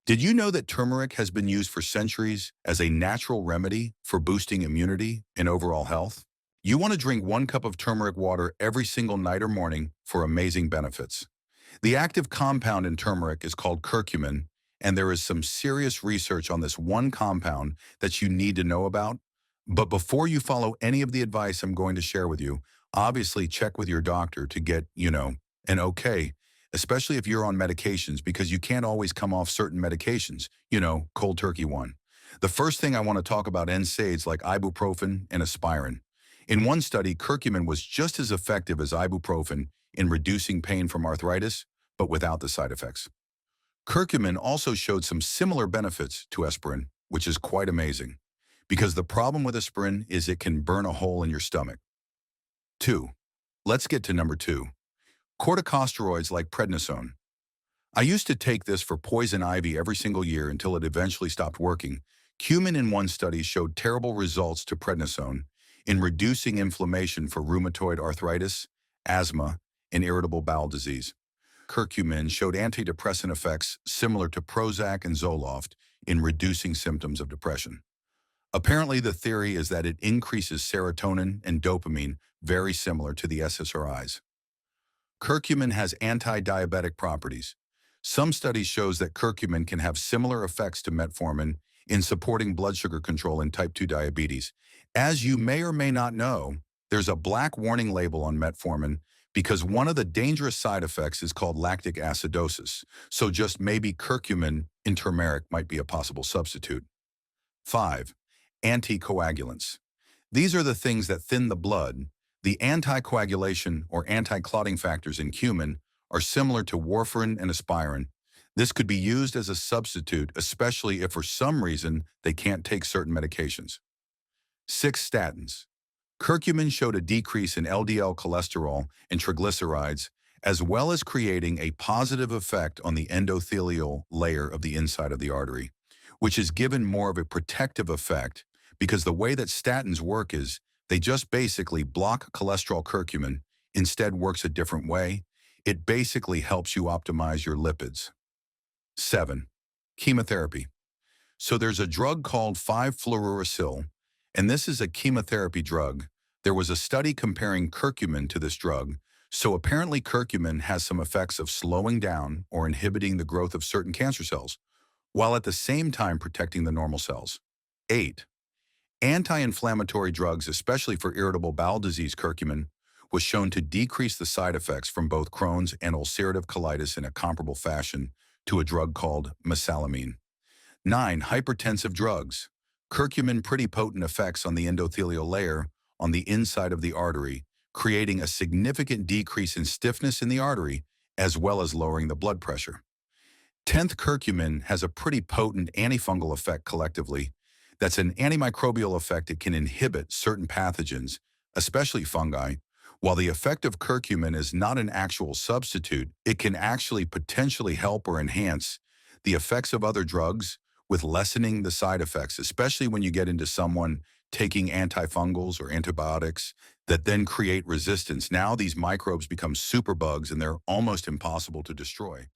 Did you know that turmeric has been used for centuries as a natural remedy for boosting immunity and overall health? You want to drink 1 cup of turmeric water every single night or morning for amazing benefits. The active compound in turmeric is called curcumin, and there is some serious research on this one compound that you need to know about. But before you follow any of the advice I'm going to share with you, obviously check with your doctor to get, an okay, especially if you're on medications because you can't always come off certain medications, cold turkey one. The first thing I want to talk about NSAIDs like ibuprofen and aspirin. In one study, curcumin was just as effective as ibuprofen in reducing pain from arthritis, but without the side effects. Curcumin also showed some similar benefits to aspirin, which is quite amazing, because the problem with aspirin is it can burn a hole in your stomach. 2. Let's get to number 2. Corticosteroids like prednisone. I used to take this for poison ivy every single year until it eventually stopped working. Cumin in one study showed terrible results to prednisone in reducing inflammation for rheumatoid arthritis, asthma, and irritable bowel disease. Curcumin showed antidepressant effects similar to Prozac and Zoloft in reducing symptoms of depression. Apparently, the theory is that it increases serotonin and dopamine, very similar to the SSRIs. Curcumin has anti-diabetic properties. Some studies shows that curcumin can have similar effects to metformin in supporting blood sugar control in type 2 diabetes. As you may or may not know, there's a black warning label on metformin because one of the dangerous side effects is called lactic acidosis, so just maybe curcumin in turmeric might be a possible substitute. 5. Anticoagulants. These are the things that thin the blood. The anticoagulation or anti-clotting factors in cumin are similar to warfarin and aspirin. This could be used as a substitute, especially if for some reason they can't take certain medications. 6. Statins. Curcumin showed a decrease in LDL cholesterol and triglycerides, as well as creating a positive effect on the endothelial layer of the inside of the artery, which is given more of a protective effect because the way that statins work is they just basically block cholesterol. Curcumin instead works a different way. It basically helps you optimize your lipids. 7. Chemotherapy. So there's a drug called 5-fluorouracil, and this is a chemotherapy drug. There was a study comparing curcumin to this drug, so apparently curcumin has some effects of slowing down or inhibiting the growth of certain cancer cells, while at the same time protecting the normal cells. 8. Anti-inflammatory drugs, especially for irritable bowel disease. Curcumin was shown to decrease the side effects from both Crohn's and ulcerative colitis in a comparable fashion to a drug called mesalamine. 9. Hypertensive drugs. Curcumin pretty potent effects on the endothelial layer on the inside of the artery, creating a significant decrease in stiffness in the artery, as well as lowering the blood pressure. 10th, curcumin has a pretty potent antifungal effect collectively. That's an antimicrobial effect. It can inhibit certain pathogens, especially fungi. While the effect of curcumin is not an actual substitute, it can actually potentially help or enhance the effects of other drugs with lessening the side effects, especially when you get into someone taking antifungals or antibiotics that then create resistance. Now these microbes become superbugs and they're almost impossible to destroy.